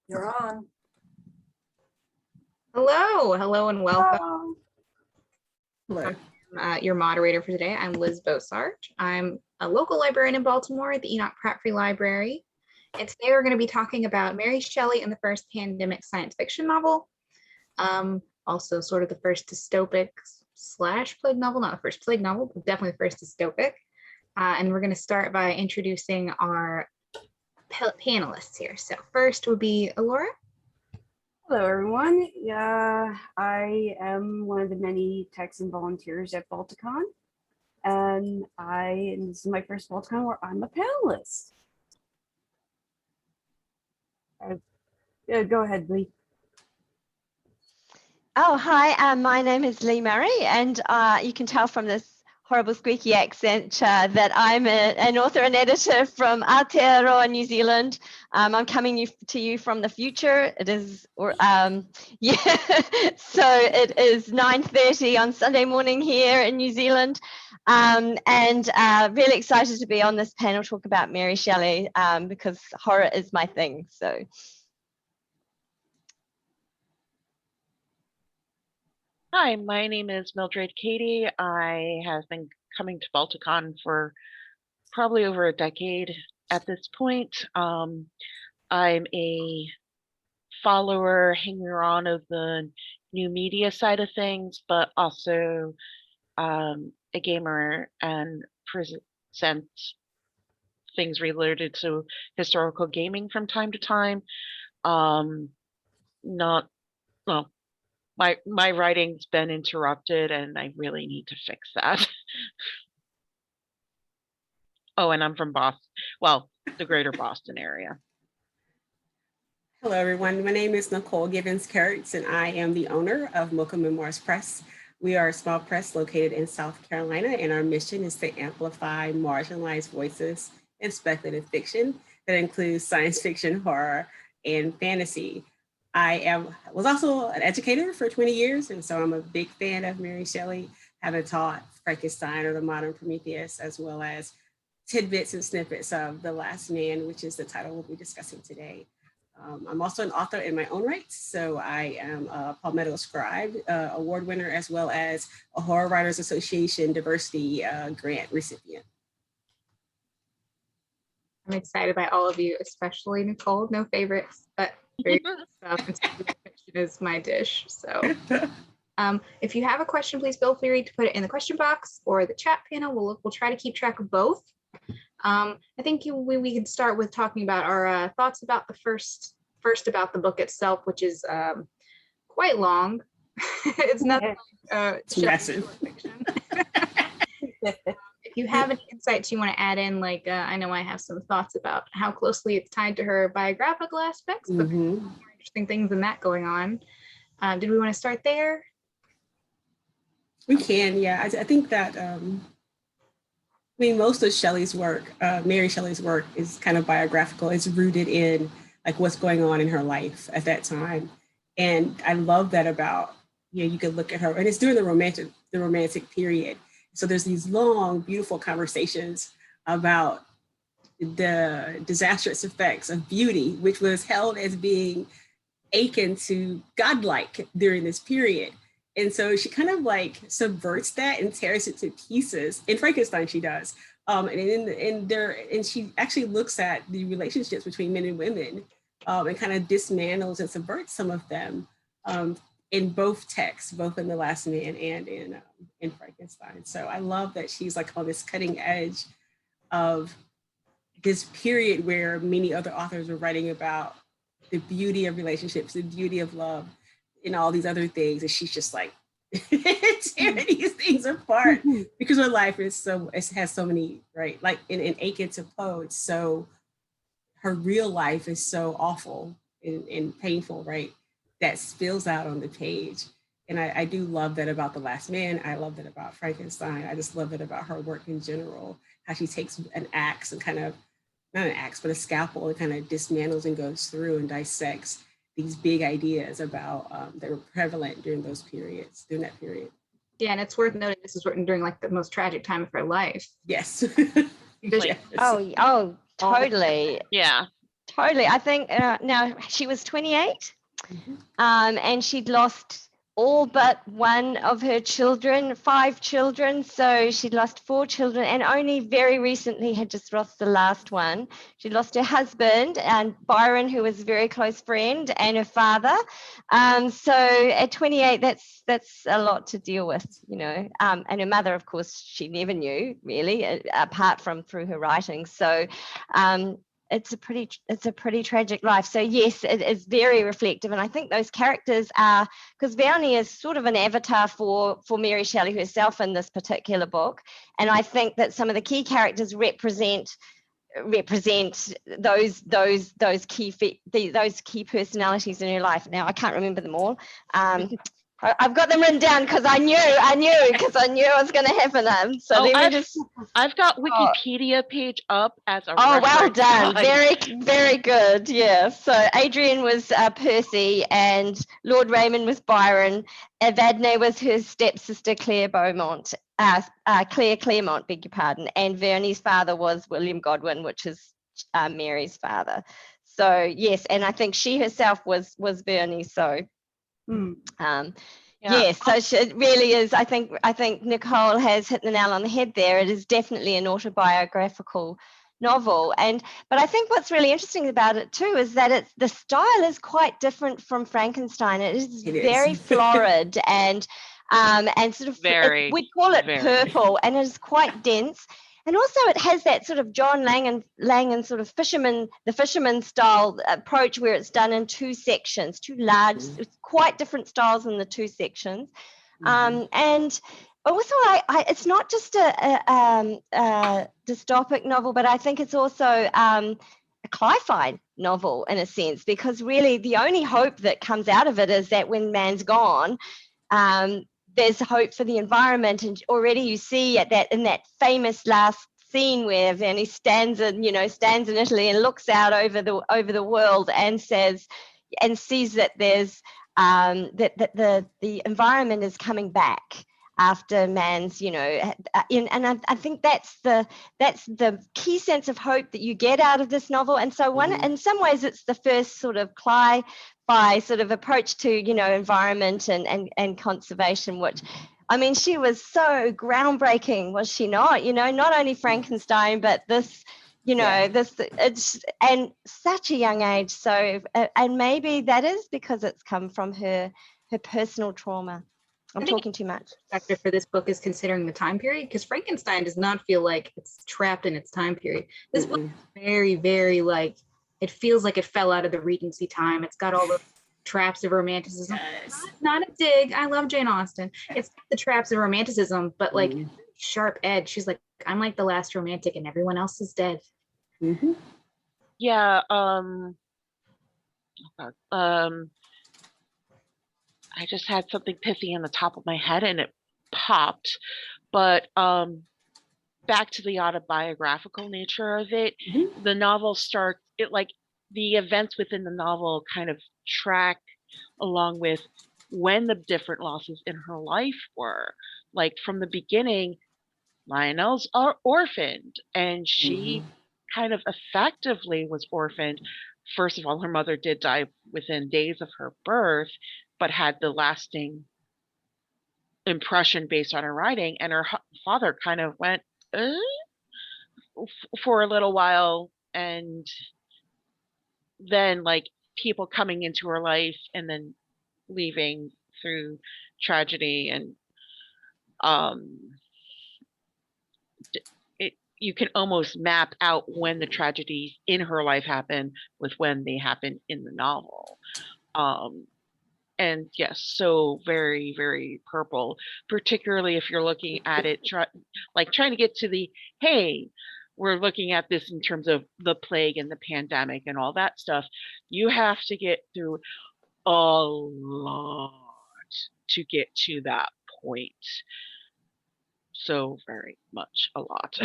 You're on. Hello and welcome. Hello. Your moderator for today. I'm Liz Bosarge. I'm a local librarian in Baltimore at the Enoch Pratt Free Library. And today we're going to be talking about Mary Shelley and the first pandemic science fiction novel. Also sort of the first dystopic / plague novel, not the first plague novel, but definitely the first dystopic. And we're going to start by introducing our panelists here. So first would be Elora. Hello, everyone. I am one of the many techs and volunteers at Balticon, and this is my first Balticon where I'm a panelist. Go ahead, Lee. Oh, hi, my name is Lee Murray, and you can tell from this horrible squeaky accent that I'm an author and editor from Aotearoa, New Zealand. I'm coming to you from the future. It is, so it is 9:30 on Sunday morning here in New Zealand, and really excited to be on this panel talk about Mary Shelley because horror is my thing. So. Hi, my name is Mildred Cady. I have been coming to Balticon for probably over a decade at this point. I'm a follower, hanger on of the new media side of things, but also a gamer and present things related to historical gaming from time to time. My writing's been interrupted and I really need to fix that. Oh, and I'm from Boston, well, the greater Boston area. Hello, everyone. My name is Nicole Kurtz, and I am the owner of Mocha Memoirs Press. We are a small press located in South Carolina, and our mission is to amplify marginalized voices in speculative fiction that includes science fiction, horror, and fantasy. I was also an educator for 20 years, and so I'm a big fan of Mary Shelley, having taught Frankenstein or the Modern Prometheus, as well as tidbits and snippets of The Last Man, which is the title we'll be discussing today. I'm also an author in my own right, so I am a Palmetto Scribe award winner, as well as a Horror Writers Association diversity grant recipient. I'm excited by all of you, especially Nicole. No favorites, but very good stuff. And fiction is my dish. So if you have a question, please feel free to put it in the question box or the chat panel. We'll try to keep track of both. I think we could start with talking about our thoughts about the first about the book itself, which is quite long. It's not it's massive. If you have any insights you want to add in, like I know I have some thoughts about how closely it's tied to her biographical aspects, but more interesting things than that going on. Did we want to start there? We can, yeah. I think that most of Shelley's work, Mary Shelley's work, is kind of biographical. It's rooted in like what's going on in her life at that time, and I love that about you could look at her, and it's during the romantic period. So there's these long, beautiful conversations about the disastrous effects of beauty, which was held as being akin to godlike during this period. And so she kind of like subverts that and tears it to pieces. In Frankenstein, she does. And she actually looks at the relationships between men and women and kind of dismantles and subverts some of them in both texts, both in The Last Man and in Frankenstein. So I love that she's like on this cutting edge of this period where many other authors were writing about the beauty of relationships, the beauty of love, and all these other things. And she's just like tearing these things apart because her life is it has so many, right? Like in Akin to Poe, it's so, her real life is so awful and painful, right? That spills out on the page. And I do love that about The Last Man. I love that about Frankenstein. I just love it about her work in general, how she takes an axe and kind of, not an axe, but a scalpel, and kind of dismantles and goes through and dissects these big ideas about that were prevalent during that period. Yeah, and it's worth noting this is written during like the most tragic time of her life. Yes. Like, oh, totally. Yeah. totally. I think now she was 28, and she'd lost all but one of her children, 5 children. So she'd lost 4 children, and only very recently had just lost the last one. She lost her husband, and Byron, who was a very close friend, and her father. So at 28, that's a lot to deal with, you know. And her mother, of course, she never knew really, apart from through her writing. So it's a pretty tragic life. So yes, it is very reflective, and I think those characters are, because Vernie is sort of an avatar for Mary Shelley herself in this particular book, and I think that some of the key characters represent those key personalities in her life. Now I can't remember them all. I've got them written down because I knew it was going to happen. So I've got Wikipedia page up as a well done. guide. Very good. Yeah. So Adrian was Percy, and Lord Raymond was Byron. Evadne was her stepsister Claire Beaumont. Claire Claremont, beg your pardon. And Vernie's father was William Godwin, which is Mary's father. So yes, and I think she herself was Vernie. So. Yes, so it really is. I think Nicole has hit the nail on the head there. It is definitely an autobiographical novel, but I think what's really interesting about it too is that the style is quite different from Frankenstein. It is very florid and sort of we call it purple, and it is quite dense. And also it has that sort of John Langan sort of the fisherman style approach, where it's done in 2 sections, 2 large, it's quite different styles in the 2 sections. And also it's not just a dystopic novel, but I think it's also a Cli-Fi novel in a sense, because really the only hope that comes out of it is that when man's gone, there's hope for the environment. And already you see in that famous last scene where Vernie stands in Italy and looks out over the world and sees that there's that the environment is coming back after man's, and I think that's the key sense of hope that you get out of this novel. And so in some ways it's the first sort of Cli-Fi sort of approach to environment and conservation, which, I mean, she was so groundbreaking, was she not? Not only Frankenstein, but this, it's, and such a young age. So and maybe that is because it's come from her personal trauma. I'm talking too much. Factor for this book is considering the time period, because Frankenstein does not feel like it's trapped in its time period. This book is very, very it feels like it fell out of the Regency time. It's got all the traps of romanticism. It's not a dig. I love Jane Austen. It's the traps of romanticism, but sharp edge. She's like, I'm like the last romantic and everyone else is dead. Yeah. I just had something pithy on the top of my head and it popped, but back to the autobiographical nature of it, the novel starts, the events within the novel kind of track along with when the different losses in her life were. Like from the beginning, Lionel's orphaned, and she kind of effectively was orphaned. First of all, her mother did die within days of her birth, but had the lasting impression based on her writing, and her father kind of went for a little while, and then people coming into her life and then leaving through tragedy, and you can almost map out when the tragedies in her life happen with when they happen in the novel. And yes, so very, very purple, particularly if you're looking at it, trying to get to hey, we're looking at this in terms of the plague and the pandemic and all that stuff. You have to get through a lot to get to that point. So very much a lot.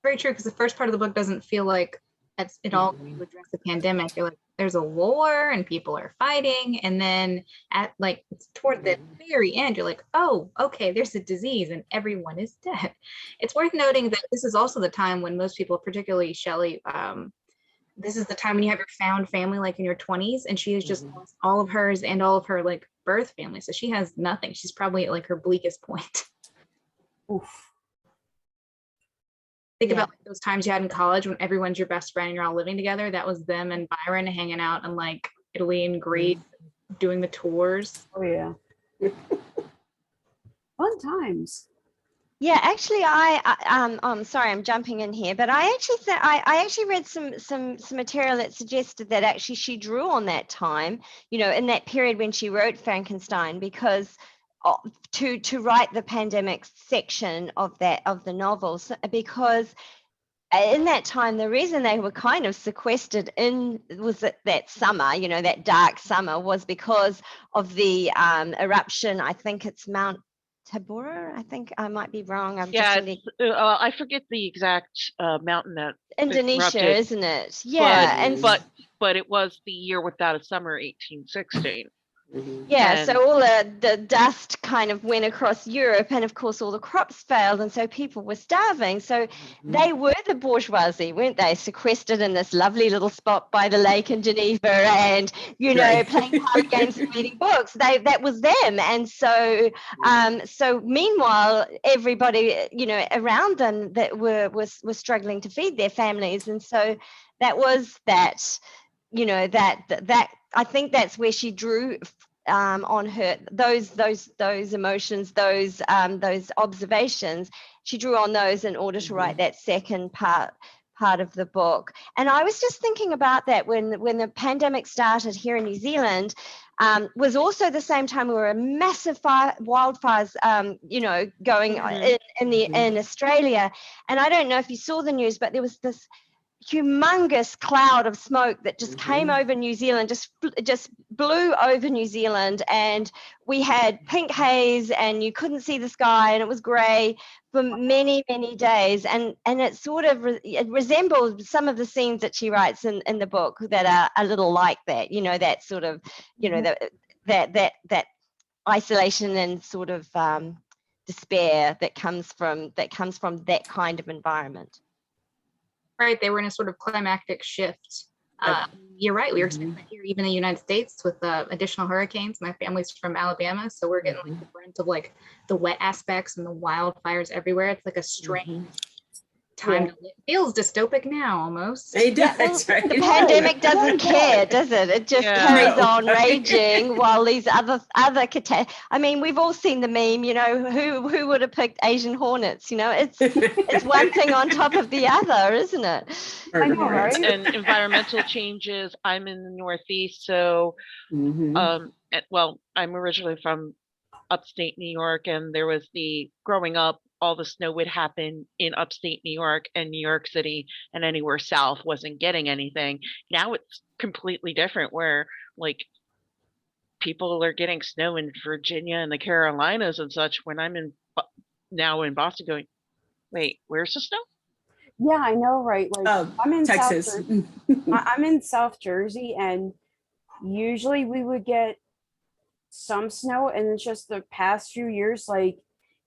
Very true, because the first part of the book doesn't feel like it all to address the pandemic. You're like, there's a war and people are fighting, and then at toward the very end, you're like, oh, okay, there's a disease and everyone is dead. It's worth noting that this is also the time when most people, particularly Shelley, this is the time when you have your found family, like in your 20s, and she has just Mhm. lost all of hers and all of her like birth family. So she has nothing. She's probably at like her bleakest point. Oof. Think Yeah. about like, those times you had in college when everyone's your best friend and you're all living together. That was them and Byron hanging out in like Italy and Greece, doing the tours. Oh yeah. Fun times. Yeah, actually, I'm sorry, I'm jumping in here, but I actually I actually read some material that suggested that actually she drew on that time, in that period when she wrote Frankenstein, because to write the pandemic section of the novels, because in that time, the reason they were kind of sequestered was that summer, that dark summer, was because of the eruption. I think it's Mount Tabora. I think I might be wrong. I'm Yeah, just really I forget the exact mountain that Indonesia, erupted, isn't it? Yeah, and but it was the year without a summer, 1816. Mhm. yeah, And so all the dust kind of went across Europe, and of course all the crops failed, and so people were starving. So they were the bourgeoisie, weren't they? Sequestered in this lovely little spot by the lake in Geneva, and Right. playing party games and reading books. That was them, and so so meanwhile everybody around them that was struggling to feed their families, and so that was that. That I think that's where she drew on her those emotions, those observations. She drew on those in order to write that second part of the book. And I was just thinking about that when the pandemic started here in New Zealand. Was also the same time we were a massive wildfires, going in Australia. And I don't know if you saw the news, but there was this humongous cloud of smoke that just came over New Zealand, just blew over New Zealand, and we had pink haze and you couldn't see the sky and it was grey for many days, and it sort of it resembled some of the scenes that she writes in the book that are a little like that, that sort of that isolation and sort of despair that comes from that kind of environment. Right, they were in a sort of climactic shift. You're right, we were experiencing that here, even in the United States, with additional hurricanes. My family's from Alabama, so we're getting like the brunt of like the wet aspects and the wildfires everywhere. It's like a strange time to live. It feels dystopic now almost. It Yeah, does, well, right? the pandemic doesn't care, does it? It just carries on raging while these other I mean, we've all seen the meme, who would have picked Asian hornets? It's one thing on top of the other, isn't it? I know, right? And environmental changes. I'm in the Northeast, so well, I'm originally from upstate New York, and there was growing up, all the snow would happen in upstate New York and New York City, and anywhere south wasn't getting anything. Now it's completely different, where like people are getting snow in Virginia and the Carolinas and such, when I'm now in Boston going, wait, where's the snow? Yeah, I know, right? Like I'm in Texas. I'm in South Jersey, and usually we would get some snow, and it's just the past few years, like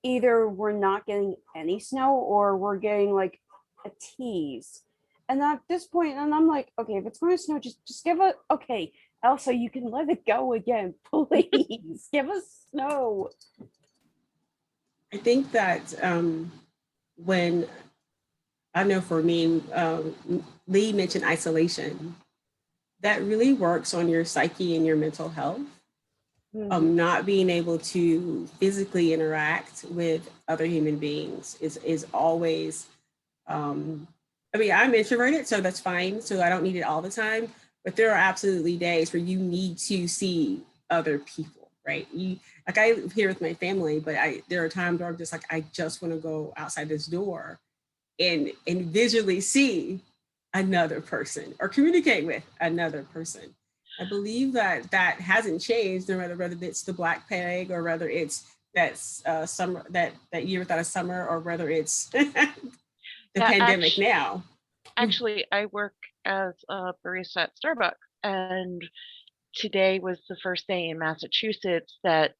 either we're not getting any snow or we're getting like a tease. And at this point, and I'm like, okay, if it's going to snow, just give it. Okay, Elsa, you can let it go again, please. Give us snow. I think that when, I know for me, Lee mentioned isolation. That really works on your psyche and your mental health. Not being able to physically interact with other human beings is always, I mean, I'm introverted, so that's fine. So I don't need it all the time, but there are absolutely days where you need to see other people, right? Like I live here with my family, but there are times where I'm just like, I just want to go outside this door and visually see another person or communicate with another person. I believe that hasn't changed, no matter whether it's the Black Plague or whether it's summer, that year without a summer, or whether it's the pandemic now. Actually, I work as a barista at Starbucks, and today was the first day in Massachusetts that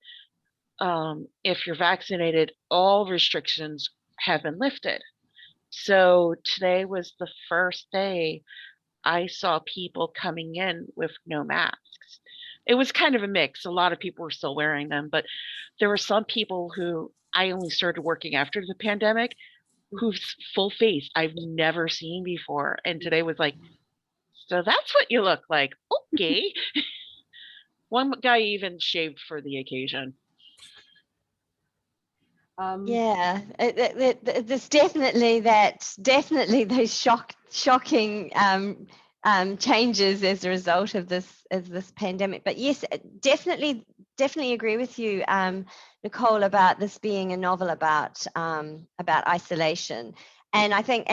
if you're vaccinated, all restrictions have been lifted. So today was the first day I saw people coming in with no masks. It was kind of a mix. A lot of people were still wearing them, but there were some people who I only started working after the pandemic whose full face I've never seen before. And today was like, so that's what you look like. Okay. One guy even shaved for the occasion. Yeah, there's definitely those shocking changes as a result of this pandemic. But yes, definitely agree with you, Nicole, about this being a novel about isolation. And I think,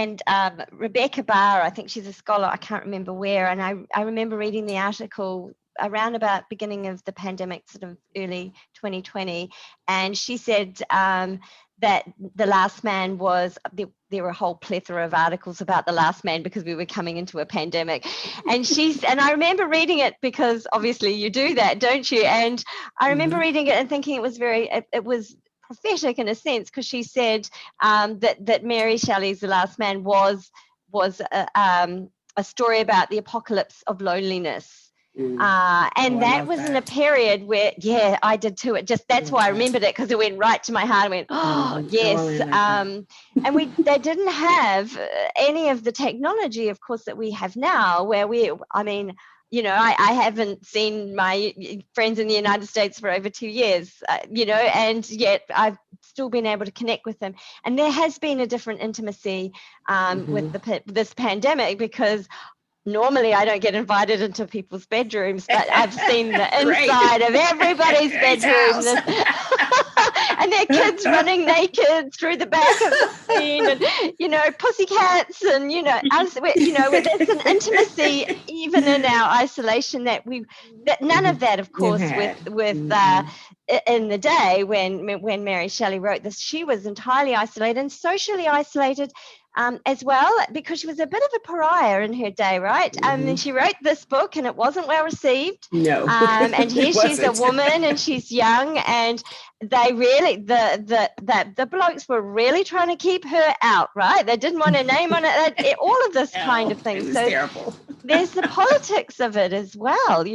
Rebecca Barr, I think she's a scholar, I can't remember where, and I remember reading the article around about beginning of the pandemic, sort of early 2020, and she said that The Last Man was, there were a whole plethora of articles about The Last Man because we were coming into a pandemic. And I remember reading it because obviously you do that, don't you? And I remember reading it and thinking it was it was prophetic in a sense, because she said that Mary Shelley's The Last Man was a story about the apocalypse of loneliness. And that was in a period where, yeah, I did too. That's why I remembered it, because it went right to my heart. I went, oh, yes. And they didn't have any of the technology, of course, that we have now, where I haven't seen my friends in the United States for over 2 years, and yet I've still been able to connect with them. And there has been a different intimacy with this pandemic, because normally I don't get invited into people's bedrooms, but I've seen the inside of everybody's bedrooms and their kids running naked through the back of the scene, and pussycats, and where there's an intimacy even in our isolation that none of that, of course, with in the day when Mary Shelley wrote this, she was entirely isolated and socially isolated as well, because she was a bit of a pariah in her day, right? And she wrote this book and it wasn't well received. No. And here she's a woman and she's young, and they really, the blokes were really trying to keep her out, right? They didn't want her name on it, all of this kind of thing. So terrible. There's the politics of it as well,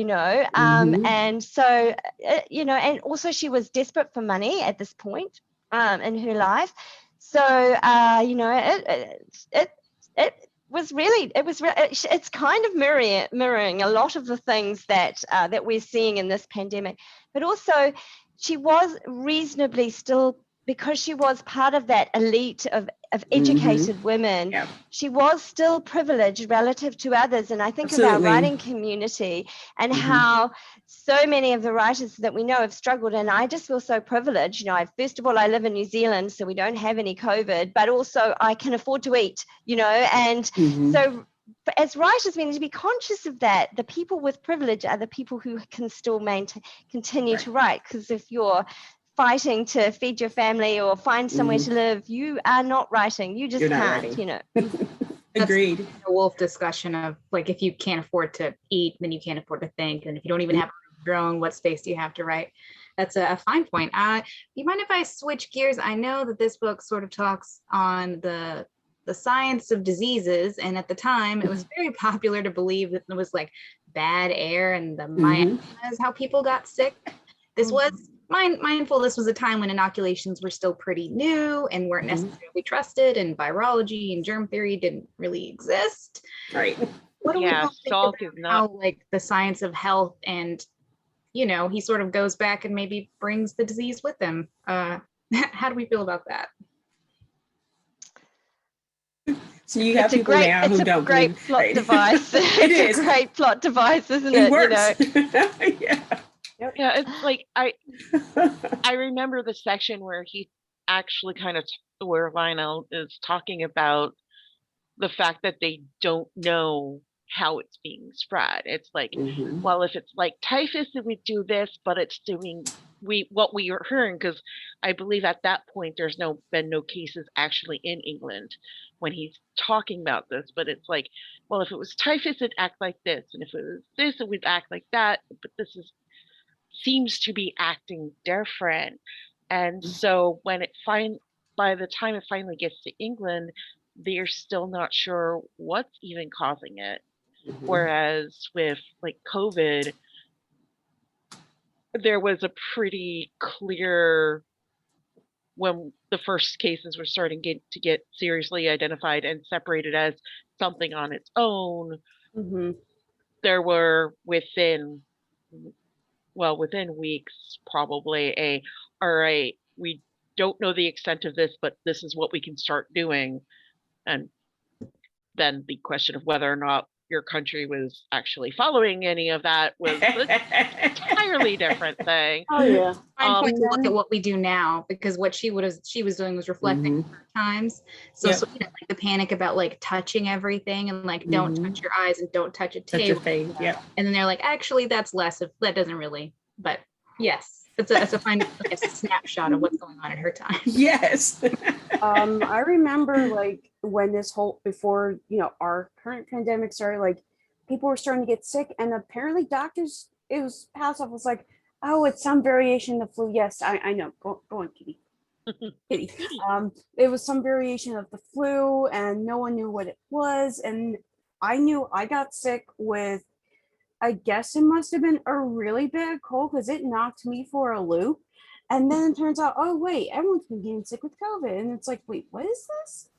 and so, and also she was desperate for money at this point in her life. So, it's kind of mirroring a lot of the things that we're seeing in this pandemic. But also, she was reasonably still, because she was part of that elite of educated women, she was still privileged relative to others. And I think of our writing community and how so many of the writers that we know have struggled. And I just feel so privileged. First of all, I live in New Zealand, so we don't have any COVID, but also I can afford to eat, and so as writers, we need to be conscious of that. The people with privilege are the people who can still continue to write, because if you're fighting to feed your family or find somewhere to live, you are not writing. You just can't, Agreed. That's a wolf discussion of, like, if you can't afford to eat, then you can't afford to think. And if you don't even have your own, what space do you have to write? That's a fine point. You mind if I switch gears? I know that this book sort of talks on the science of diseases, and at the time it was very popular to believe that it was like bad air and the miasma is how people got sick. This was mindful. This was a time when inoculations were still pretty new and weren't necessarily trusted, and virology and germ theory didn't really exist. Right. What do we all think about how, like, the science of health, and he sort of goes back and maybe brings the disease with him? How do we feel about that? So you have people now who don't believe. It's a great plot device. It's a great plot device, isn't it? It works. Yeah, it's like I remember the section where he actually where Lionel is talking about the fact that they don't know how it's being spread. It's like, well, if it's like typhus, it would do this, but it's doing what we are hearing, because I believe at that point there's been no cases actually in England when he's talking about this. But it's like, well, if it was typhus, it'd act like this, and if it was this, it would act like that. But this seems to be acting different. And so by the time it finally gets to England, they're still not sure what's even causing it. Mhm. Whereas with like COVID, there was a pretty clear, when the first cases were starting to get seriously identified and separated as something on its own, Hmm. there were within weeks, probably all right, we don't know the extent of this, but this is what we can start doing. And then the question of whether or not your country was actually following any of that was an entirely different thing. Oh yeah. Fine point And to look then- at what we do now, because what she was doing was reflecting Mhm. her times. So, Yep. so you know, like the panic about like touching everything and like don't Mhm. touch your eyes and don't touch a Such a table. thing. Yep. And then they're like, actually, that's less of that doesn't really. But yes, it's a fine like a snapshot of what's going on in her time. Yes. I remember like when this whole before our current pandemic started, like people were starting to get sick, and apparently doctors it was passed off as like, oh, it's some variation of the flu. Yes, I know. Go on, Kitty. Kitty. It was some variation of the flu, and no one knew what it was. And I knew I got sick with, I guess it must have been a really bad cold because it knocked me for a loop. And then it turns out, oh wait, everyone's been getting sick with COVID. And it's like, wait, what is this?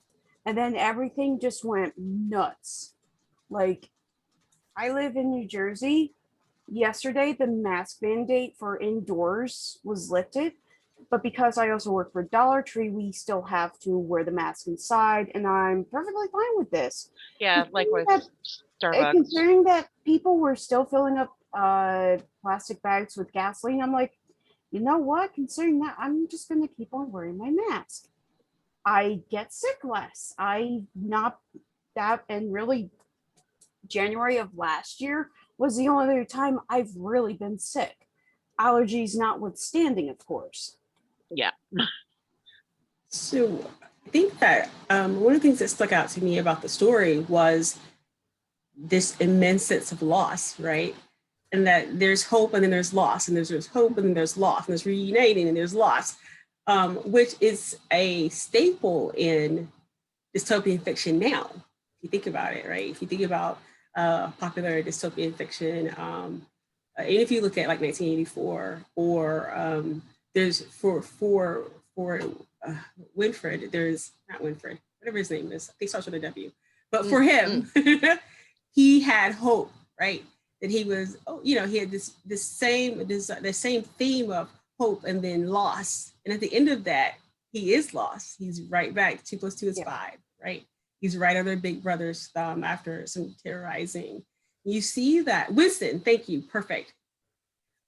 And then everything just went nuts. Like, I live in New Jersey. Yesterday, the mask mandate for indoors was lifted. But because I also work for Dollar Tree, we still have to wear the mask inside. And I'm perfectly fine with this. Yeah, like with Starbucks. Considering that people were still filling up plastic bags with gasoline, I'm like, you know what? Considering that, I'm just going to keep on wearing my mask. I get sick less. I not that, and really, January of last year was the only other time I've really been sick. Allergies notwithstanding, of course. Yeah. So I think that one of the things that stuck out to me about the story was this immense sense of loss, right? And that there's hope and then there's loss, and there's hope and then there's loss, and there's reuniting and there's loss, which is a staple in dystopian fiction now. If you think about it, right? If you think about popular dystopian fiction, and if you look at like 1984, or there's for Winfred, there's not Winfred, whatever his name is. I think it starts with a W. But for him, he had hope, right? That he was, he had this same theme of hope and then loss. And at the end of that, he is lost. He's right back. 2 + 2 is 5, right? He's right under Big Brother's thumb after some terrorizing. You see that. Winston, thank you. Perfect.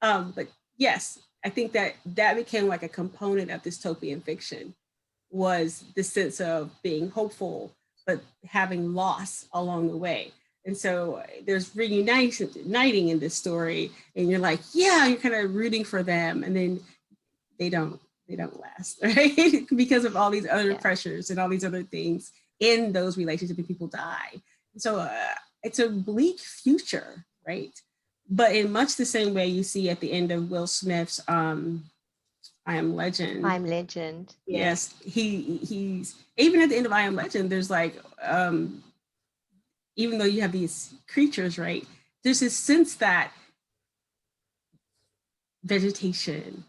But yes, I think that became like a component of dystopian fiction, was the sense of being hopeful, but having loss along the way. And so there's reuniting in this story, and you're like, yeah, you're kind of rooting for them, and then they don't last, right? Because of all these other pressures and all these other things in those relationships, and people die. So it's a bleak future, right? But in much the same way you see at the end of Will Smith's I Am Legend. I'm Legend. Yes, he's even at the end of I Am Legend, there's like, even though you have these creatures, right? There's this sense that vegetation,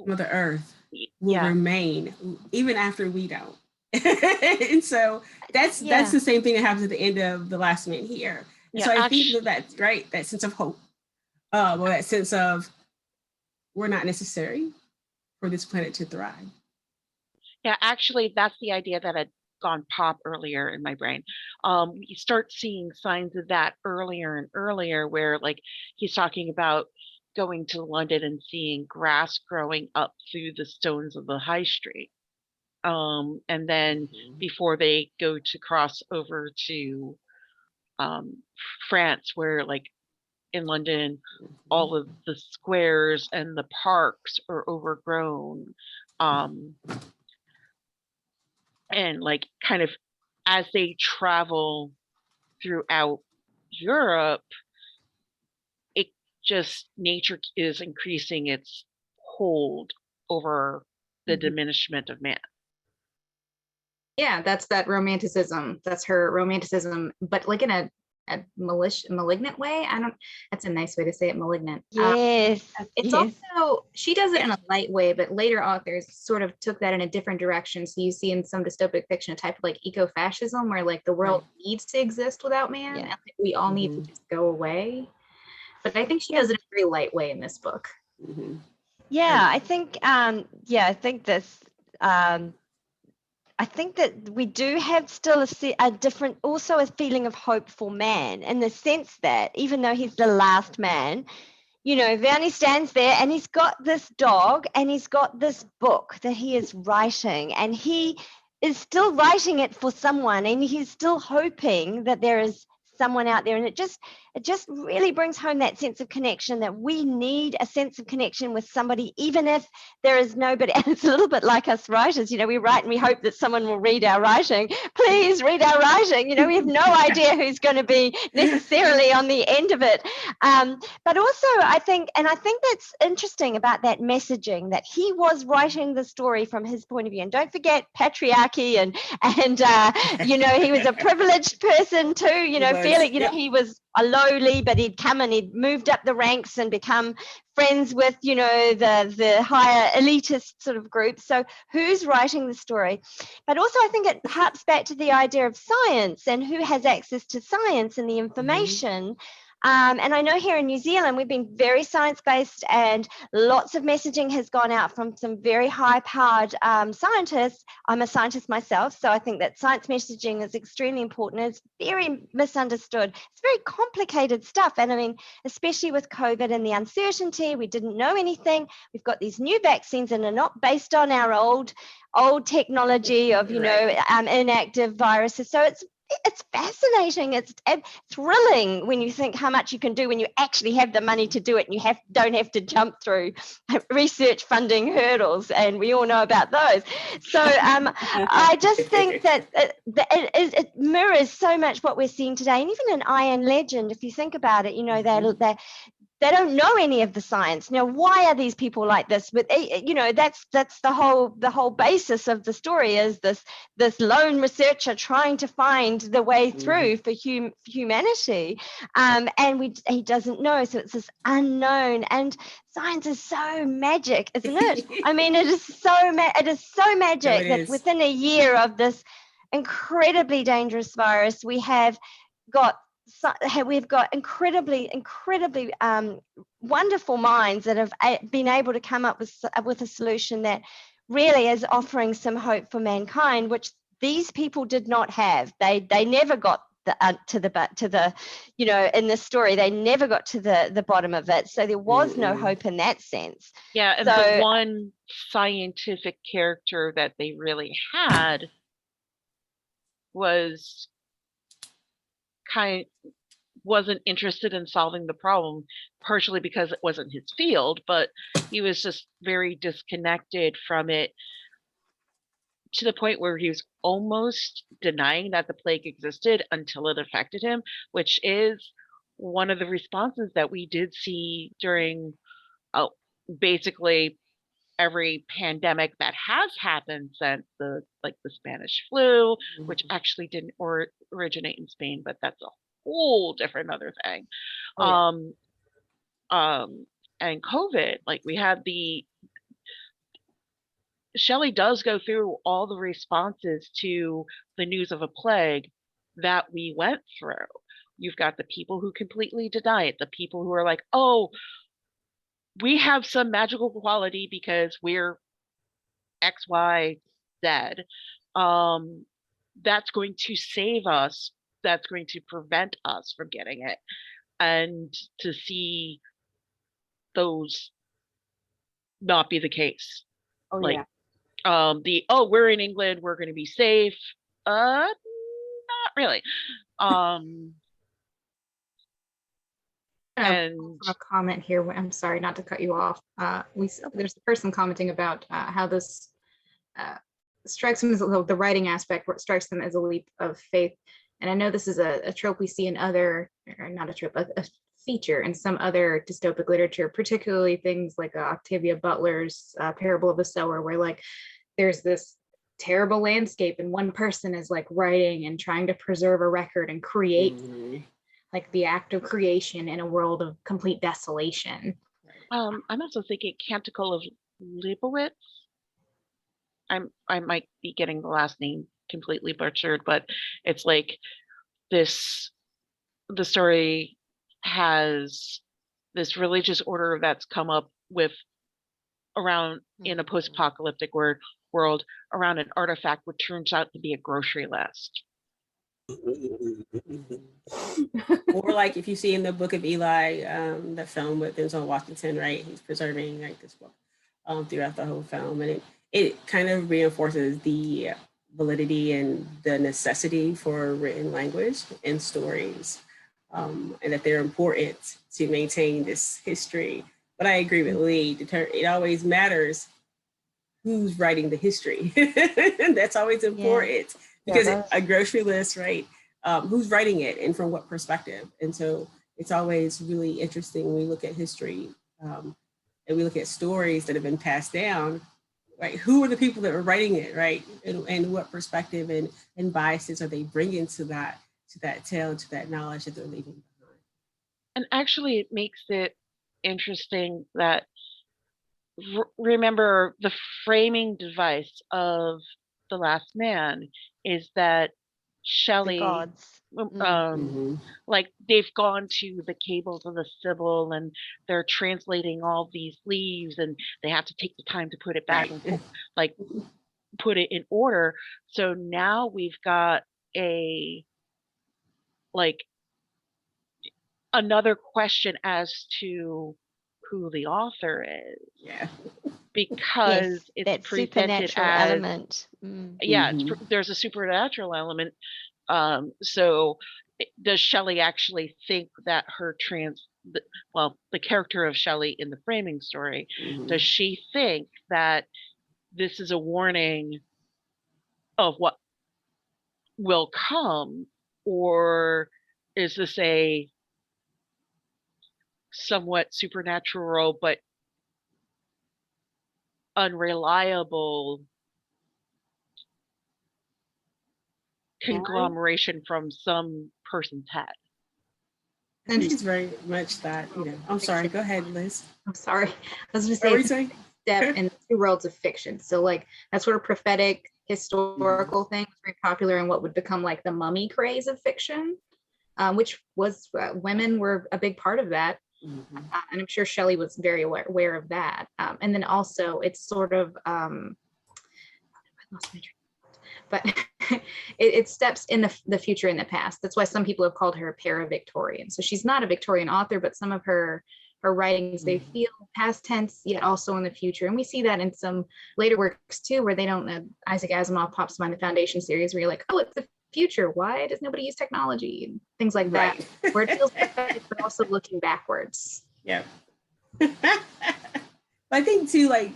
Mother Earth will remain even after we don't. And so that's the same thing that happens at the end of The Last Man Here. And so I think that's right, that sense of hope, or that sense of we're not necessary for this planet to thrive. Yeah, actually, that's the idea that had gone pop earlier in my brain. You start seeing signs of that earlier and earlier, where like he's talking about going to London and seeing grass growing up through the stones of the high street. And then before they go to cross over to France, where like in London, all of the squares and the parks are overgrown. And like kind of as they travel throughout Europe, it just, nature is increasing its hold over the diminishment of man. Yeah, that's that romanticism. That's her romanticism, but like in a malignant way. That's a nice way to say it, malignant. Yes. It's yes. also, she does it in a light way, but later authors sort of took that in a different direction. So you see in some dystopic fiction a type of like eco-fascism where like the world needs to exist without man, and like, we all need to just go away. But I think she does it in a very light way in this book. Yeah, I think this I think that we do have still a different, also a feeling of hope for man, in the sense that even though he's the last man, you know, Verney stands there and he's got this dog and he's got this book that he is writing, and he is still writing it for someone, and he's still hoping that there is someone out there. And it just really brings home that sense of connection, that we need a sense of connection with somebody, even if there is nobody. And it's a little bit like us writers, you know, we write and we hope that someone will read our writing. Please read our writing. You know, we have no idea who's going to be necessarily on the end of it. But also I think that's interesting about that messaging, that he was writing the story from his point of view. And don't forget patriarchy and you know, he was a privileged person too, you know, feeling, you know, he was a lowly, but he'd come and he'd moved up the ranks and become friends with, you know, the higher elitist sort of group. So who's writing the story? But also I think it harps back to the idea of science and who has access to science and the information. And I know here in New Zealand, we've been very science-based, and lots of messaging has gone out from some very high-powered scientists. I'm a scientist myself, so I think that science messaging is extremely important. It's very misunderstood. It's very complicated stuff. And I mean, especially with COVID and the uncertainty, we didn't know anything. We've got these new vaccines and they're not based on our old technology of, you know, inactive viruses. So it's fascinating. It's thrilling when you think how much you can do when you actually have the money to do it, and you don't have to jump through research funding hurdles, and we all know about those. So I just think that it mirrors so much what we're seeing today. And even in Iron Legend, if you think about it, you know, they don't know any of the science. Now, why are these people like this? But you know, that's the whole basis of the story, is this lone researcher trying to find the way through for humanity, and he doesn't know. So it's this unknown, and science is so magic, isn't it? I mean, it is so magic that within a year of this incredibly dangerous virus, we've got incredibly wonderful minds that have been able to come up with a solution that really is offering some hope for mankind, which these people did not have. They never got to the you know, in this story, they never got to the bottom of it. So there was no hope in that sense. Yeah, and the one scientific character that they really had wasn't interested in solving the problem, partially because it wasn't his field, but he was just very disconnected from it, to the point where he was almost denying that the plague existed until it affected him, which is one of the responses that we did see during basically every pandemic that has happened since the Spanish flu, which actually didn't originate in Spain, but that's a whole different other thing. And COVID, like we had Shelley does go through all the responses to the news of a plague that we went through. You've got the people who completely deny it, the people who are like, oh, we have some magical quality because we're X, Y, Z. That's going to save us. That's going to prevent us from getting it. And to see those not be the case. We're in England, we're going to be safe. Not really. And a comment here. I'm sorry, not to cut you off. There's a person commenting about how this strikes them as the writing aspect, where it strikes them as a leap of faith. And I know this is a trope we see in other, or not a trope, a feature in some other dystopic literature, particularly things like Octavia Butler's Parable of the Sower, where like there's this terrible landscape and one person is like writing and trying to preserve a record and create like the act of creation in a world of complete desolation. I'm also thinking Canticle of Leibowitz. I might be getting the last name completely butchered, but it's like this, the story has this religious order that's come up with around in a post-apocalyptic world around an artifact which turns out to be a grocery list. Or like if you see in the Book of Eli, the film with Denzel Washington, right? He's preserving like this book throughout the whole film, and it kind of reinforces the validity and the necessity for written language and stories, and that they're important to maintain this history. But I agree with Lee. It always matters who's writing the history. That's always important because a grocery list, right? Who's writing it and from what perspective? And so it's always really interesting when we look at history and we look at stories that have been passed down, right? Who are the people that are writing it, right? And what perspective and biases are they bringing to that tale, to that knowledge that they're leaving behind? And actually, it makes it interesting that remember the framing device of The Last Man is that Shelley, like they've gone to the cables of the Sibyl and they're translating all these leaves and they have to take the time to put it back and like put it in order. So now we've got another question as to who the author is. Yeah. Because yes, it's that presented supernatural as element. Yeah, there's a supernatural element. So does Shelley actually think that the character of Shelley in the framing story, does she think that this is a warning of what will come, or is this a somewhat supernatural but unreliable conglomeration from some person's head? I think it's very much that, I'm sorry, go ahead, Liz. I'm sorry. I was going to say step in two worlds of fiction. So like that sort of prophetic historical thing was very popular in what would become like the mummy craze of fiction, which was women were a big part of that. And I'm sure Shelley was very aware of that. And then also it's sort of, I lost my train. But it steps in the future and the past. That's why some people have called her a para-Victorian. So she's not a Victorian author, but some of her writings, they feel past tense, yet also in the future. And we see that in some later works too, where they don't, Isaac Asimov pops to mind, the Foundation series, where you're like, oh, it's the future. Why does nobody use technology? And things like that, where it feels prophetic, but also looking backwards. Yeah. I think too, like,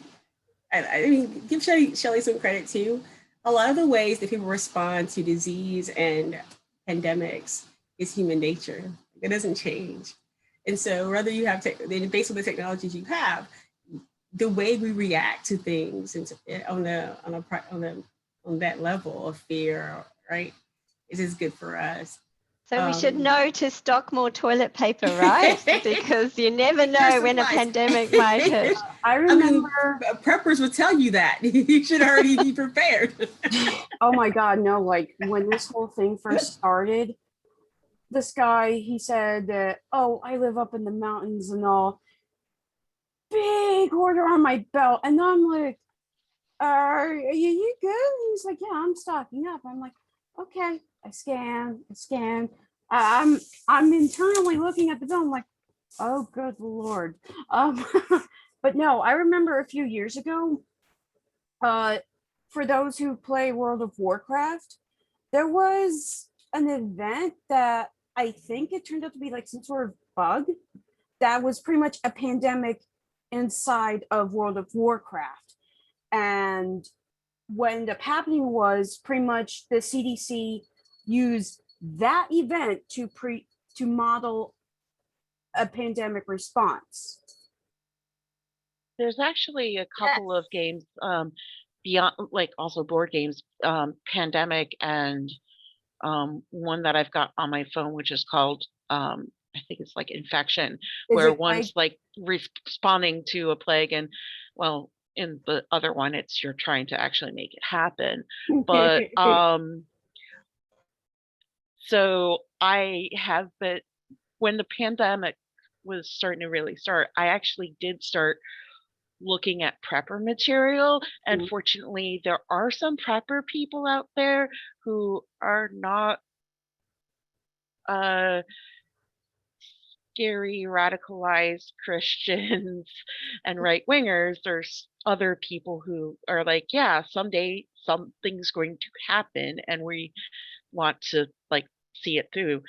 I mean, give Shelley some credit too. A lot of the ways that people respond to disease and pandemics is human nature. It doesn't change. And so whether you have, based on the technologies you have, the way we react to things and on that level of fear, right, is good for us. So we should know to stock more toilet paper, right? Because you never know when a pandemic might hit. I remember preppers would tell you that. You should already be prepared. Oh my God, no, like when this whole thing first started, this guy, he said that, oh, I live up in the mountains and all. Big order on my belt. And I'm like, are you good? And he's like, yeah, I'm stocking up. I'm like, okay. I scan. I'm internally looking at the bill. I'm like, oh, good Lord. But no, I remember a few years ago, for those who play World of Warcraft, there was an event that I think it turned out to be like some sort of bug that was pretty much a pandemic inside of World of Warcraft. And what ended up happening was pretty much the CDC used that event to model a pandemic response. There's actually a couple of games beyond, like also board games, Pandemic, and one that I've got on my phone, which is called I think it's like infection, Is where it one's like responding to a plague, and well, in the other one, it's you're trying to actually make it happen. But so I have, but when the pandemic was starting to really start, I actually did start looking at prepper material. And Mhm. fortunately, there are some prepper people out there who are not scary, radicalized Christians and right wingers. There's other people who are like, yeah, someday something's going to happen, and we want to like see it through.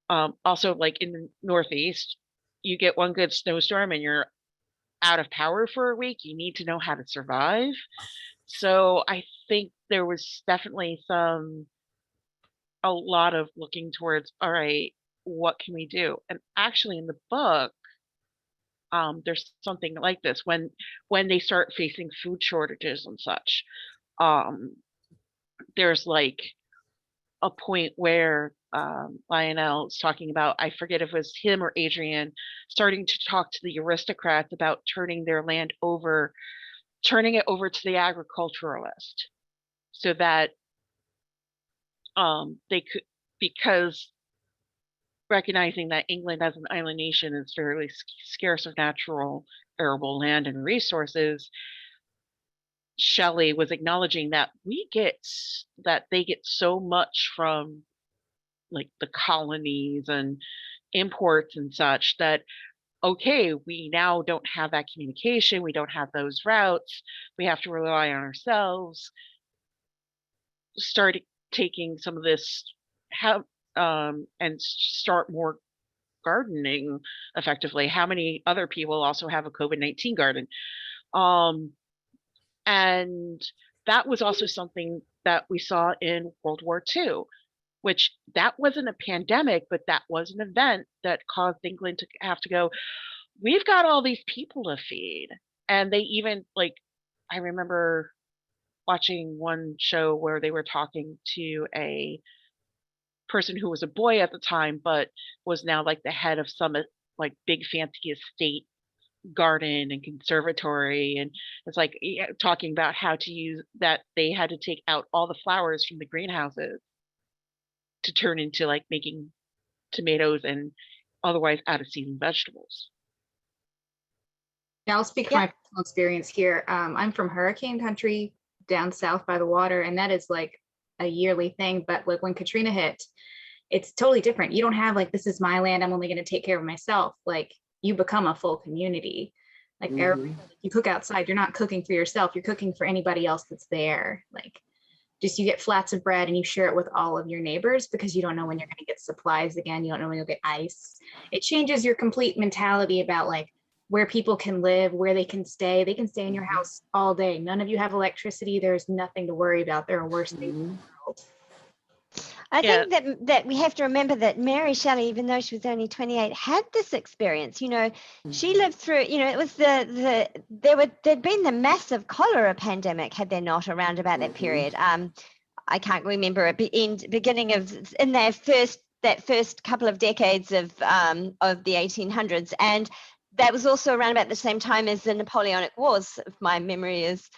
Also, like in the Northeast, you get one good snowstorm and you're out of power for a week. You need to know how to survive. So I think there was definitely a lot of looking towards, all right, what can we do? And actually in the book, there's something like this when they start facing food shortages and such. There's like a point where Lionel is talking about, I forget if it was him or Adrian, starting to talk to the aristocrats about turning their land over, turning it over to the agriculturalist, so that they could, because recognizing that England as an island nation is fairly scarce of natural arable land and resources, Shelley was acknowledging that they get so much from like the colonies and imports and such, that okay, we now don't have that communication, we don't have those routes, we have to rely on ourselves. Start taking some of this and start more gardening effectively. How many other people also have a COVID-19 garden? And that was also something that we saw in World War II, which that wasn't a pandemic, but that was an event that caused England to have to go, we've got all these people to feed. And they even, like, I remember watching one show where they were talking to a person who was a boy at the time, but was now like the head of some like big fancy estate garden and conservatory, and it's like talking about how to use that. They had to take out all the flowers from the greenhouses to turn into like making tomatoes and otherwise out of season vegetables. Yeah, I'll speak from my personal experience here. I'm from hurricane country down south by the water, and that is like a yearly thing. But like when Katrina hit, it's totally different. You don't have like, this is my land, I'm only going to take care of myself. Like you become a full community. Like you cook outside, you're not cooking for yourself, you're cooking for anybody else that's there. Like just you get flats of bread and you share it with all of your neighbors, because you don't know when you're going to get supplies again. You don't know when you'll get ice. It changes your complete mentality about like where people can live, where they can stay. They can stay in your house all day. None of you have electricity. There's nothing to worry about. There are worse things in the world. I think that we have to remember that Mary Shelley, even though she was only 28, had this experience. You know, she lived through, you know, it was there'd been the massive cholera pandemic, had there not, around about that period. I can't remember beginning of in that first couple of decades of the 1800s, and that was also around about the same time as the Napoleonic Wars, if my memory is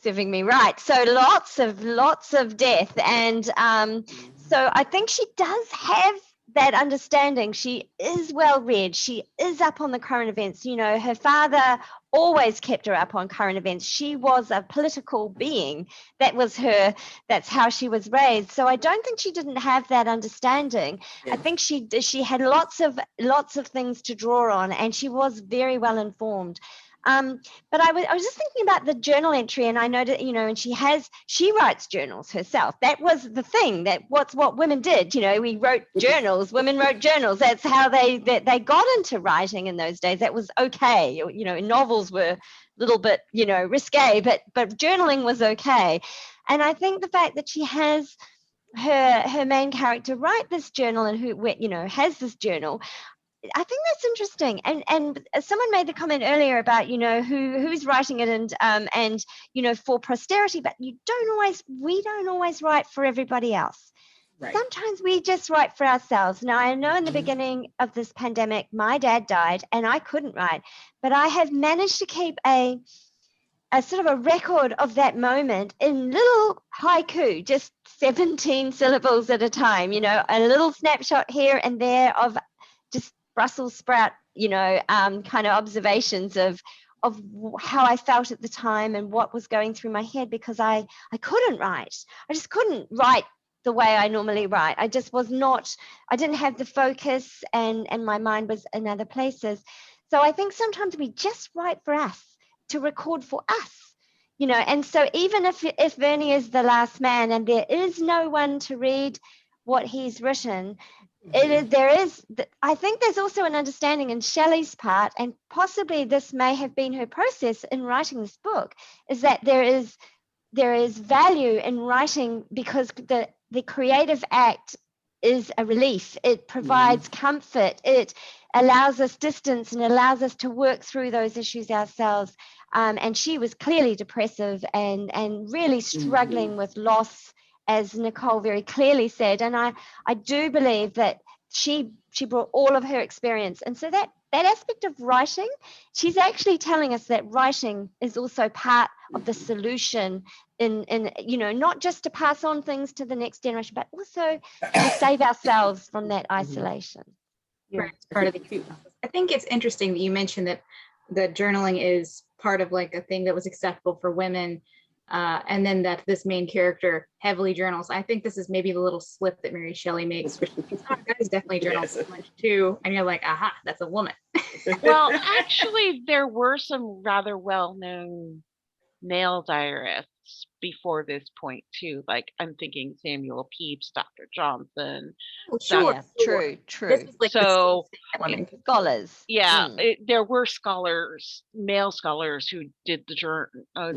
serving me right. So lots of death, and so I think she does have that understanding. She is well read. She is up on the current events. You know, her father always kept her up on current events. She was a political being. That's how she was raised. So I don't think she didn't have that understanding. Yeah. I think she had lots of things to draw on, and she was very well informed. But I was just thinking about the journal entry, and I noted, you know, and she writes journals herself. That was the thing, what women did. You know, we wrote journals, women wrote journals. That's how they got into writing in those days. That was okay. You know, novels were a little bit, you know, risque, but journaling was okay. And I think the fact that she has her main character write this journal, and who, you know, has this journal, I think that's interesting. And someone made the comment earlier about, you know, who's writing it, and you know, for posterity, but we don't always write for everybody else. Right. sometimes we just write for ourselves. Now, I know in the beginning of this pandemic, my dad died and I couldn't write, but I have managed to keep a sort of a record of that moment in little haiku, just 17 syllables at a time, you know, a little snapshot here and there of just Brussels sprout, you know, kind of observations of how I felt at the time and what was going through my head, because I couldn't write. I just couldn't write the way I normally write. I just was not, I didn't have the focus, and my mind was in other places. So I think sometimes we just write for us, to record for us, you know. And so even if Vernie is the last man and there is no one to read what he's written, I think there's also an understanding in Shelley's part, and possibly this may have been her process in writing this book, is that there is value in writing, because the creative act is a relief. It provides comfort. It allows us distance and allows us to work through those issues ourselves. And she was clearly depressive and really struggling with loss, as Nicole very clearly said. And I do believe that she brought all of her experience. And so that aspect of writing, she's actually telling us that writing is also part of the solution in you know, not just to pass on things to the next generation, but also to save ourselves from that isolation. Yeah. Part of the, I think it's interesting that you mentioned that the journaling is part of like a thing that was acceptable for women, and then that this main character heavily journals. I think this is maybe the little slip that Mary Shelley makes, which guys definitely journal so much too, and you're like, aha, that's a woman. Well, actually, there were some rather well-known male diarists before this point too. Like, I'm thinking Samuel Pepys, Dr. Johnson. Oh, sure, Yeah, sure. true. This is like So, Scholars. yeah, there were scholars, male scholars, who did the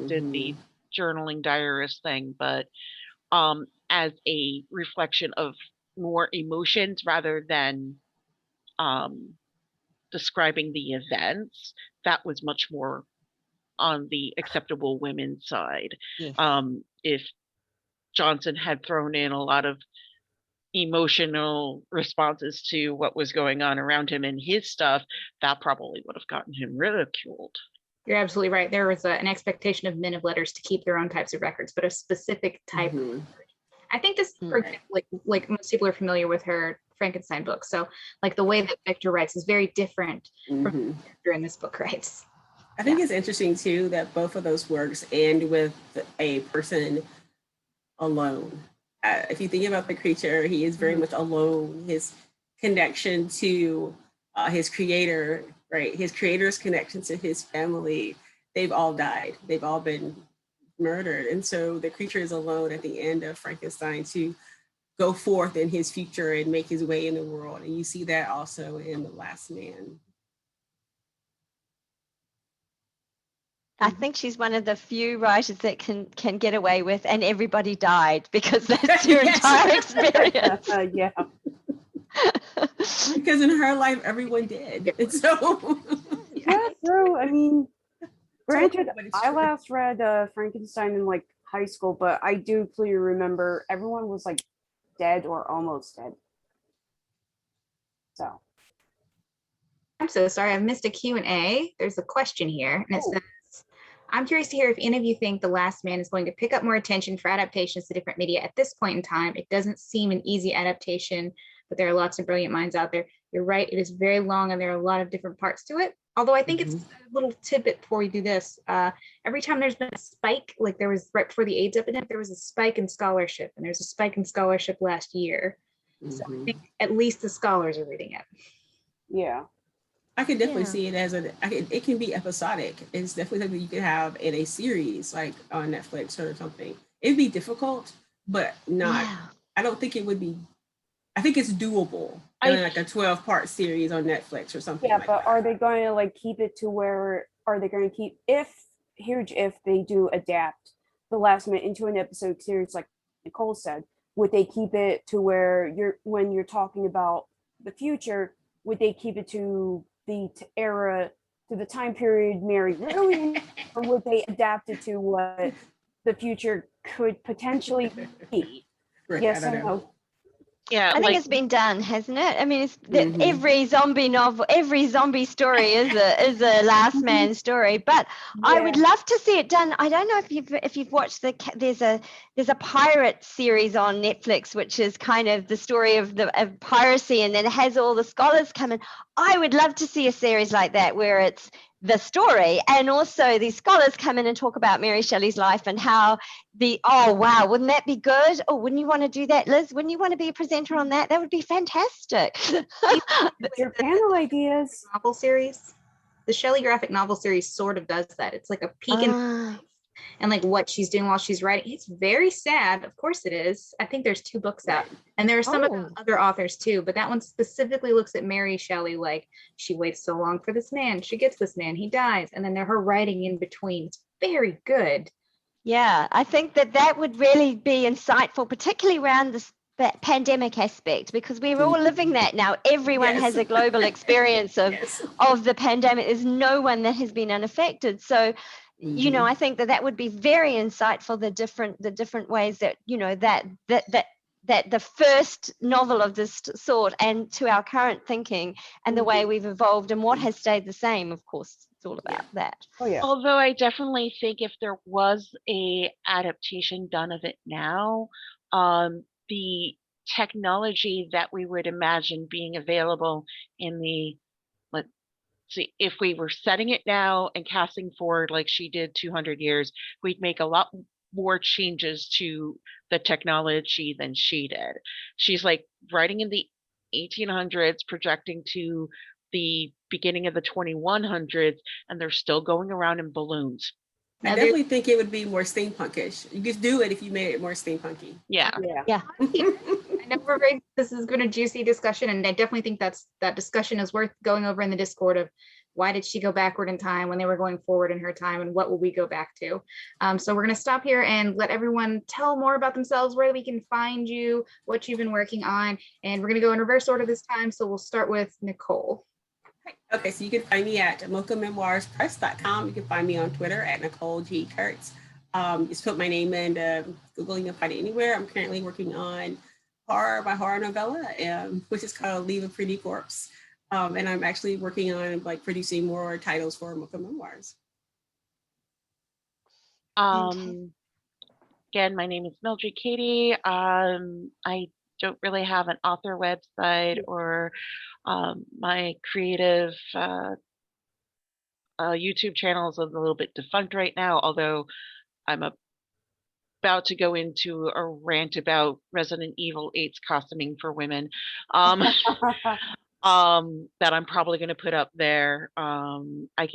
did the journaling diarist thing, but as a reflection of more emotions rather than describing the events, that was much more on the acceptable women's side. Yes. If Johnson had thrown in a lot of emotional responses to what was going on around him and his stuff, that probably would have gotten him ridiculed. You're absolutely right. There was an expectation of men of letters to keep their own types of records, but a specific type. I think this, for example, like most people are familiar with her Frankenstein book. So like the way that Victor writes is very different from the character in this book writes. I think it's interesting too that both of those works end with a person alone. If you think about the creature, he is very much alone. His connection to his creator, right? His creator's connection to his family, they've all died. They've all been murdered. And so the creature is alone at the end of Frankenstein to go forth in his future and make his way in the world. And you see that also in The Last Man. I think she's one of the few writers that can get away with, and everybody died, because that's your entire experience. Yeah. Because in her life, everyone did. And so Yeah, true. I mean, granted, I last read Frankenstein in like high school, but I do clearly remember everyone was like dead or almost dead. So. I'm so sorry, I missed a Q&A. There's a question here, and it says, I'm curious to hear if any of you think The Last Man is going to pick up more attention for adaptations to different media at this point in time. It doesn't seem an easy adaptation, but there are lots of brilliant minds out there. You're right, it is very long and there are a lot of different parts to it. Although I think it's a little tidbit before we do this. Every time there's been a spike, like there was right before the AIDS epidemic, there was a spike in scholarship, and there's a spike in scholarship last year. So I think at least the scholars are reading it. Yeah. I could definitely see it as it can be episodic. It's definitely something you could have in a series, like on Netflix or something. It'd be difficult, but not, I don't think it would be, I think it's doable. Like a 12-part series on Netflix or something. Yeah, like but that. are they going to like keep it to where, are they going to keep, if they do adapt The Last Man into an episode series, like Nicole said, would they keep it to where when you're talking about the future, would they keep it to the era, to the time period Mary really, or would they adapt it to what the future could potentially be? Right, Yes I and don't know. no. Yeah, I think like it's been done, hasn't it? I mean, it's Mhm. every zombie novel, every zombie story is a last man story. But I would Yeah. love to see it done. I don't know if you've watched there's a pirate series on Netflix, which is kind of the story of piracy, and then it has all the scholars come in. I would love to see a series like that where it's the story and also these scholars come in and talk about Mary Shelley's life and how oh wow, wouldn't that be good? Oh, wouldn't you want to do that, Liz? Wouldn't you want to be a presenter on that? That would be fantastic. Your panel ideas. Novel series. The Shelley graphic novel series sort of does that. It's like a peek in Ah, and like what she's doing while she's writing. It's very sad. Of course it is. I think there's 2 books out, and there are some about other authors too, but that one specifically looks at Mary Shelley, like she waits so long for this man, she gets this man, he dies, and then her writing in between. It's very good. yeah, I think that would really be insightful, particularly around this that pandemic aspect, because we're all living that now. Everyone Yes. has a global experience Yes. of the pandemic. There's no one that has been unaffected. So you know, I think that would be very insightful, the different ways that, you know, that the first novel of this sort and to our current thinking and the way we've evolved and what has stayed the same, of course, it's all about that. Oh yeah. although I definitely think if there was a adaptation done of it now, the technology that we would imagine being available in the, let's see, if we were setting it now and casting forward like she did 200 years, we'd make a lot more changes to the technology than she did. She's like writing in the 1800s, projecting to the beginning of the 2100s, and they're still going around in balloons. I definitely think it would be more steampunkish. You could do it if you made it more steampunky. Yeah. Yeah. I know this has been a juicy discussion, and I definitely think that discussion is worth going over in the Discord of why did she go backward in time when they were going forward in her time, and what will we go back to? So we're going to stop here and let everyone tell more about themselves, where we can find you, what you've been working on, and we're going to go in reverse order this time. So we'll start with Nicole. Okay, so you can find me at mochamemoirspress.com. You can find me on Twitter at Nicole G. Kurtz. Just put my name in Google, you can find it anywhere. I'm currently working on my horror novella, which is called Leave a Pretty Corpse. And I'm actually working on like producing more titles for Mocha Memoirs. Again, my name is Mildred Cady. I don't really have an author website or my creative YouTube channel is a little bit defunct right now, although I'm about to go into a rant about Resident Evil 8's costuming for women that I'm probably going to put up there. I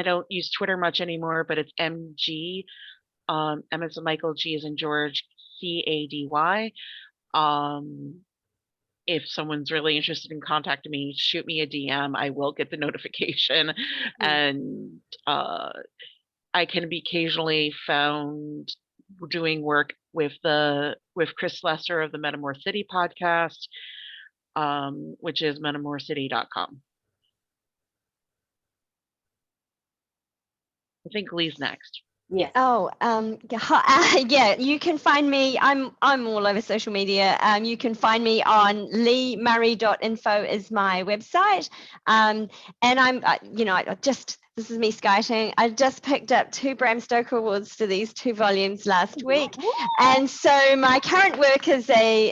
don't use Twitter much anymore, but it's MG. M as in Michael, G as in George, CADY. If someone's really interested in contacting me, shoot me a DM. I will get the notification. And I can be occasionally found doing work with Chris Lesser of the Metamor City podcast, which is metamorcity.com. I think Lee's next. Yes. Oh, yeah, you can find me. I'm all over social media. You can find me on leemurray.info is my website. And I'm, this is me skiting. I just picked up 2 Bram Stoker Awards for these 2 volumes last week. And so my current work is a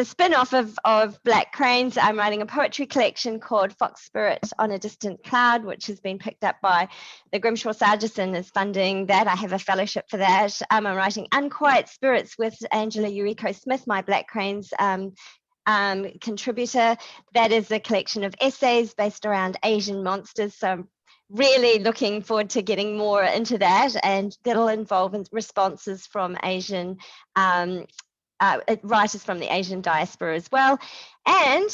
spin-off of Black Cranes. I'm writing a poetry collection called Fox Spirit on a Distant Cloud, which has been picked up by the Grimshaw Sargison is funding that. I have a fellowship for that. I'm writing Unquiet Spirits with Angela Eureka Smith, my Black Cranes contributor. That is a collection of essays based around Asian monsters. So I'm really looking forward to getting more into that, and that'll involve responses from Asian writers from the Asian diaspora as well. And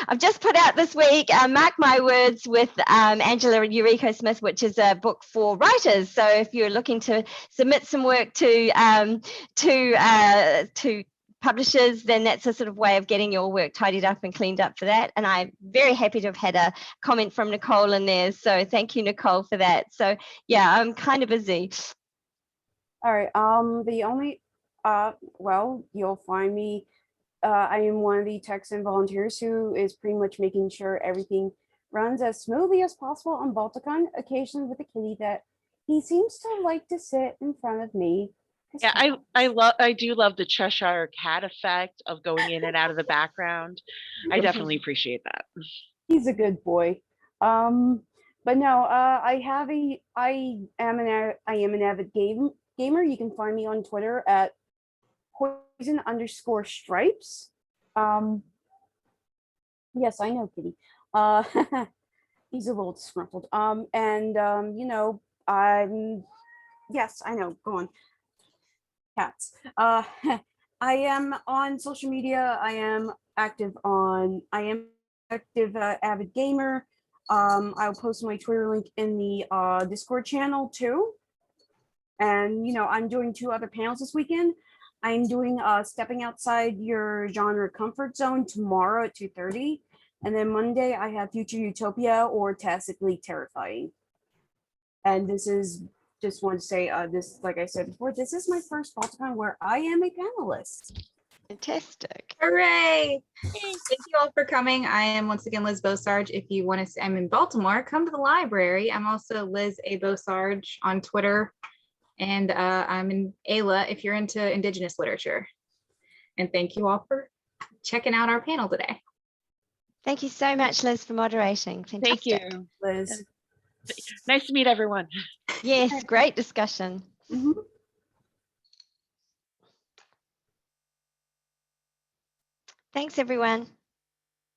I've just put out this week, Mark My Words with Angela Eureka Smith, which is a book for writers. So if you're looking to submit some work to publishers, then that's a sort of way of getting your work tidied up and cleaned up for that. And I'm very happy to have had a comment from Nicole in there. So thank you, Nicole, for that. So yeah, I'm kind of busy. All right. The only, well, you'll find me. I am one of the techs and volunteers who is pretty much making sure everything runs as smoothly as possible on Balticon. Occasionally with a kitty that he seems to like to sit in front of me. 'cause Yeah, he- I do love the Cheshire cat effect of going in and out of the background. I definitely appreciate that. He's a good boy. But no, I am an avid gamer. You can find me on Twitter at poison_stripes. Yes, I know, Kitty. Uh, he's a little disgruntled. You know, yes, I know. Go on, cats. I am on social media. I am active avid gamer. I'll post my Twitter link in the Discord channel too. And you know, I'm doing 2 other panels this weekend. I'm doing stepping outside your genre comfort zone tomorrow at 2:30. And then Monday I have Future Utopia or Tacitly Terrifying. And this is just want to say this, like I said before, this is my first Balticon where I am a panelist. Fantastic. Hooray! Thank you all for coming. I am once again Liz Bosarge. If you want to see, I'm in Baltimore, come to the library. I'm also Liz A. Bosarge on Twitter. And I'm in Ayla if you're into Indigenous literature. And thank you all for checking out our panel today. Thank you so much, Liz, for moderating. Thank Fantastic. you. Liz. Nice to meet everyone. Yes, great discussion. Mhm. Thanks, everyone.